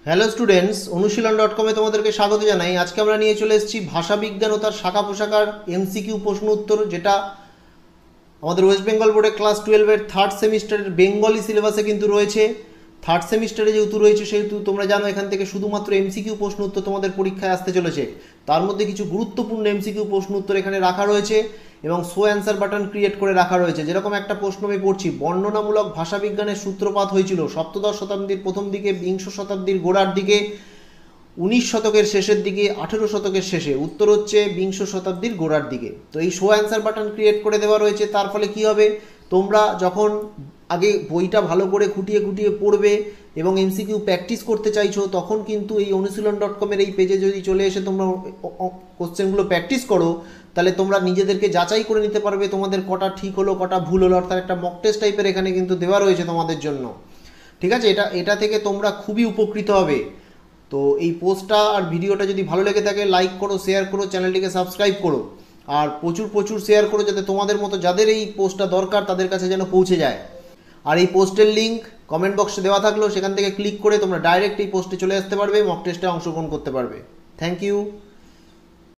Hello students, অনুশীলন dot কমে তোমাদেরকে স্বাগত জানাই। আজকে আমরা নিয়ে চলে এসেছি ভাষাবিজ্ঞান ও তার শাখা পোশাকার এমসিকিউ প্রশ্ন উত্তর, যেটা আমাদের ওয়েস্ট বেঙ্গল বোর্ডে ক্লাস 12-এর থার্ড সেমিস্টারের বেঙ্গলি সিলেবাসে কিন্তু রয়েছে। থার্ড সেমিস্টারে যেহেতু রয়েছে সেহেতু তোমরা জানো এখান থেকে শুধুমাত্র এমসিকিউ প্রশ্ন উত্তর তোমাদের পরীক্ষায় আসতে চলেছে। তার মধ্যে কিছু গুরুত্বপূর্ণ এমসিকিউ প্রশ্ন উত্তর এখানে রাখা রয়েছে এবং শো অ্যান্সার বাটন ক্রিয়েট করে রাখা রয়েছে। যেরকম একটা প্রশ্ন আমি পড়ছি, বর্ণনামূলক ভাষাবিজ্ঞানের সূত্রপাত হয়েছিল সপ্তদশ শতাব্দীর প্রথম দিকে, বিংশ শতাব্দীর গোড়ার দিকে, 19 শতকের শেষের দিকে, 18 শতকের শেষে। উত্তর হচ্ছে বিংশ শতাব্দীর গোড়ার দিকে। তো এই শো অ্যান্সার বাটন ক্রিয়েট করে দেওয়া রয়েছে। তার ফলে কি হবে, তোমরা যখন আগে বইটা ভালো করে খুঁটিয়ে খুঁটিয়ে পড়বে এবং এমসিকিউ প্র্যাকটিস করতে চাইছো, তখন কিন্তু এই অনুশীলন ডট কমের এই পেজে যদি চলে এসে তোমরা কোশ্চেনগুলো প্র্যাকটিস করো, তাহলে তোমরা নিজেদেরকে যাচাই করে নিতে পারবে তোমাদের কটা ঠিক হলো কটা ভুল হলো। অর্থাৎ একটা মক টেস্ট টাইপের এখানে কিন্তু দেওয়া রয়েছে তোমাদের জন্য। ঠিক আছে, এটা থেকে তোমরা খুবই উপকৃত হবে। তো এই পোস্টটা আর ভিডিওটা যদি ভালো লেগে থাকে, লাইক করো, শেয়ার করো, চ্যানেলটিকে সাবস্ক্রাইব করো, আর প্রচুর প্রচুর শেয়ার করো, যাতে তোমাদের মতো যাদের এই পোস্টটা দরকার তাদের কাছে যেন পৌঁছে যায়। আর এই পোস্টের লিঙ্ক কমেন্ট বক্সে দেওয়া থাকলেও সেখান থেকে ক্লিক করে তোমরা ডাইরেক্ট এই পোস্টে চলে আসতে পারবে, মক টেস্টে অংশগ্রহণ করতে পারবে। Thank you.